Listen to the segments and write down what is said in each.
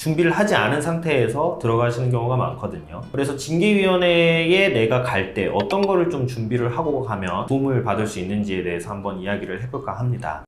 준비를 하지 않은 상태에서 들어가시는 경우가 많거든요. 그래서 징계위원회에 내가 갈 때 어떤 거를 좀 준비를 하고 가면 도움을 받을 수 있는지에 대해서 한번 이야기를 해볼까 합니다.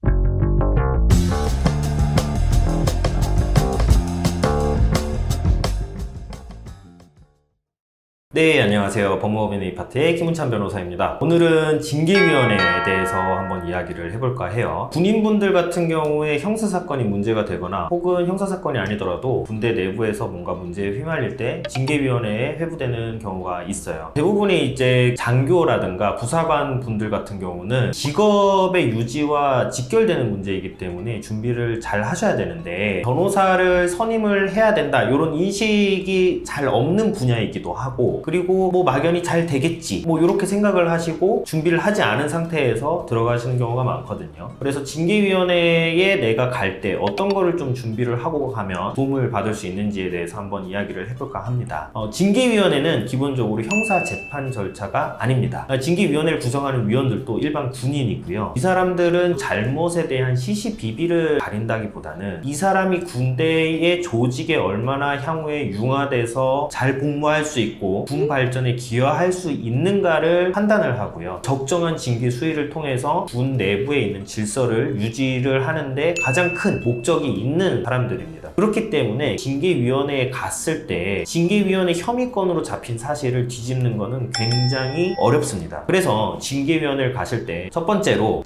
네, 안녕하세요. 법무법인 A파트의 김은찬 변호사입니다. 오늘은 징계위원회에 대해서 한번 이야기를 해볼까 해요. 군인분들 같은 경우에 형사사건이 문제가 되거나 혹은 형사사건이 아니더라도 군대 내부에서 뭔가 문제에 휘말릴 때 징계위원회에 회부되는 경우가 있어요. 대부분이 이제 장교라든가 부사관 분들 같은 경우는 직업의 유지와 직결되는 문제이기 때문에 준비를 잘 하셔야 되는데 변호사를 선임을 해야 된다 이런 인식이 잘 없는 분야이기도 하고 그리고 뭐 막연히 잘 되겠지 뭐 이렇게 생각을 하시고 준비를 하지 않은 상태에서 들어가시는 경우가 많거든요. 그래서 징계위원회에 내가 갈 때 어떤 거를 좀 준비를 하고 가면 도움을 받을 수 있는지에 대해서 한번 이야기를 해볼까 합니다. 징계위원회는 기본적으로 형사 재판 절차가 아닙니다. 징계위원회를 구성하는 위원들도 일반 군인이고요. 이 사람들은 잘못에 대한 시시비비를 가린다기보다는 이 사람이 군대의 조직에 얼마나 향후에 융화돼서 잘 복무할 수 있고 군 발전에 기여할 수 있는가를 판단을 하고요. 적정한 징계 수위를 통해서 군 내부에 있는 질서를 유지를 하는데 가장 큰 목적이 있는 사람들입니다. 그렇기 때문에 징계위원회에 갔을 때 징계위원회 혐의건으로 잡힌 사실을 뒤집는 것은 굉장히 어렵습니다. 그래서 징계위원회를 가실 때 첫 번째로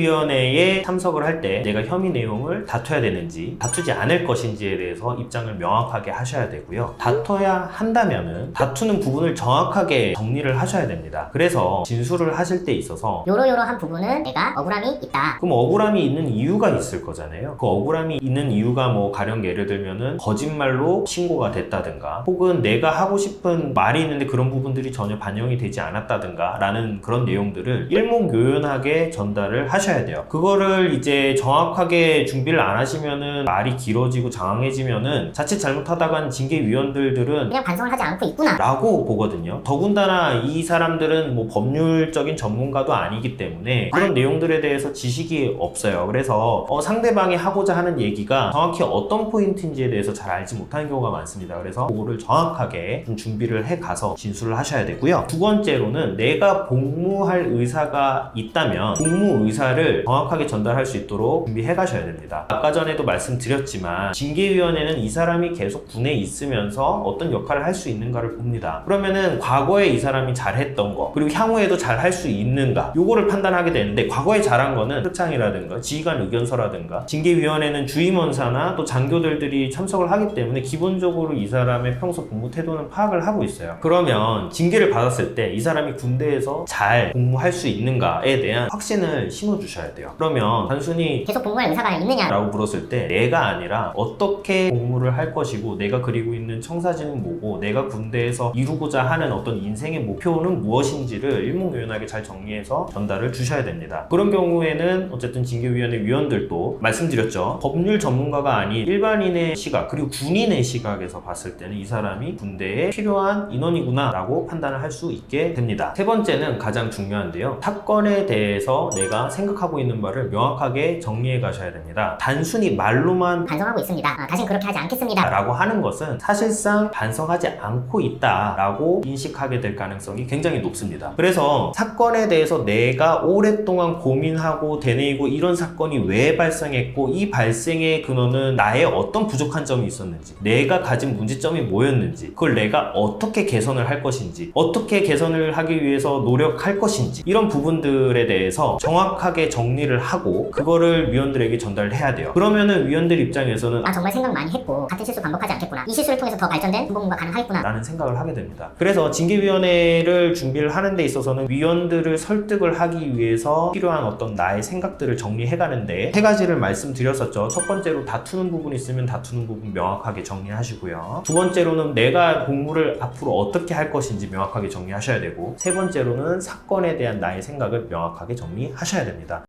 징계위원회에 참석을 할 때 내가 혐의 내용을 다퉈야 되는지 다투지 않을 것인지에 대해서 입장을 명확하게 하셔야 되고요. 다퉈야 한다면은 다투는 부분을 정확하게 정리를 하셔야 됩니다. 그래서 진술을 하실 때 있어서 요러요러한 부분은 내가 억울함이 있다. 그럼 억울함이 있는 이유가 있을 거잖아요. 그 억울함이 있는 이유가 뭐 가령 예를 들면은 거짓말로 신고가 됐다든가 혹은 내가 하고 싶은 말이 있는데 그런 부분들이 전혀 반영이 되지 않았다든가 라는 그런 내용들을 일목요연하게 전달을 하셔야 돼요. 그거를 이제 정확하게 준비를 안 하시면은 말이 길어지고 장황해지면은 자칫 잘못하다간 징계위원들은 그냥 반성을 하지 않고 있구나 라고 보거든요. 더군다나 이 사람들은 뭐 법률적인 전문가도 아니기 때문에 그런 내용들에 대해서 지식이 없어요. 그래서 상대방이 하고자 하는 얘기가 정확히 어떤 포인트인지에 대해서 잘 알지 못하는 경우가 많습니다. 그래서 그거를 정확하게 좀 준비를 해 가서 진술을 하셔야 되고요. 두 번째로는 내가 복무할 의사가 있다면 복무 의사를 정확하게 전달할 수 있도록 준비해 가셔야 됩니다. 아까 전에도 말씀드렸지만 징계위원회는 이 사람이 계속 군에 있으면서 어떤 역할을 할 수 있는가를 봅니다. 그러면은 과거에 이 사람이 잘했던 거 그리고 향후에도 잘 할 수 있는가 요거를 판단하게 되는데 과거에 잘한 거는 표창이라든가 지휘관 의견서라든가 징계위원회는 주임원사나 또 장교들이 참석을 하기 때문에 기본적으로 이 사람의 평소 복무 태도는 파악을 하고 있어요. 그러면 징계를 받았을 때 이 사람이 군대에서 잘 복무할 수 있는가에 대한 확신을 심어주셔야 돼요. 그러면 단순히 계속 복무할 의사가 있느냐 라고 물었을 때 내가 아니라 어떻게 복무를 할 것이고 내가 그리고 있는 청사진은 뭐고 내가 군대에서 이루고자 하는 어떤 인생의 목표는 무엇인지를 일목요연하게 잘 정리해서 전달을 주셔야 됩니다. 그런 경우에는 어쨌든 징계위원회 위원들도 말씀드렸죠. 법률 전문가가 아닌 일반인의 시각 그리고 군인의 시각에서 봤을 때는 이 사람이 군대에 필요한 인원이구나 라고 판단을 할 수 있게 됩니다. 세 번째는 가장 중요한데요. 사건에 대해서 내가 생각하고 있는 바를 명확하게 정리해 가셔야 됩니다. 단순히 말로만 반성하고 있습니다. 다신 그렇게 하지 않겠습니다 라고 하는 것은 사실상 반성하지 않고 있다 라고 인식하게 될 가능성이 굉장히 높습니다. 그래서 사건에 대해서 내가 오랫동안 고민하고 되뇌이고 이런 사건이 왜 발생했고 이 발생의 근원은 나의 어떤 부족한 점이 있었는지 내가 가진 문제점이 뭐였는지 그걸 내가 어떻게 개선을 할 것인지 어떻게 개선을 하기 위해서 노력할 것인지 이런 부분들에 대해서 정확하게 정리를 하고 그거를 위원들에게 전달을 해야 돼요. 그러면은 위원들 입장에서는 나 정말 생각 많이 했고 같은 실수 반복하지 않겠구나 이 실수를 통해서 더 발전된 군복무가 가능하겠구나 라는 생각을 하게 됩니다. 그래서 징계위원회를 준비를 하는 데 있어서는 위원들을 설득을 하기 위해서 필요한 어떤 나의 생각들을 정리해 가는데 세 가지를 말씀드렸었죠. 첫 번째로 다투는 부분이 있으면 다투는 부분 명확하게 정리하시고요. 두 번째로는 내가 복무를 앞으로 어떻게 할 것인지 명확하게 정리하셔야 되고 세 번째로는 사건에 대한 나의 생각을 명확하게 정리하셔야 됩니다.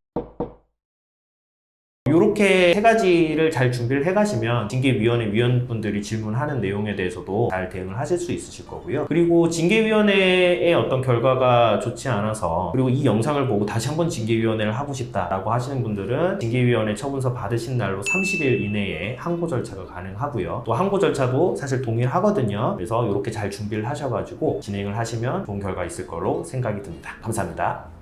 이렇게 세 가지를 잘 준비를 해가시면 징계위원회 위원분들이 질문하는 내용에 대해서도 잘 대응을 하실 수 있으실 거고요. 그리고 징계위원회의 어떤 결과가 좋지 않아서 그리고 이 영상을 보고 다시 한번 징계위원회를 하고 싶다라고 하시는 분들은 징계위원회 처분서 받으신 날로 30일 이내에 항고 절차가 가능하고요. 또 항고 절차도 사실 동일하거든요. 그래서 이렇게 잘 준비를 하셔가지고 진행을 하시면 좋은 결과 있을 거로 생각이 듭니다. 감사합니다.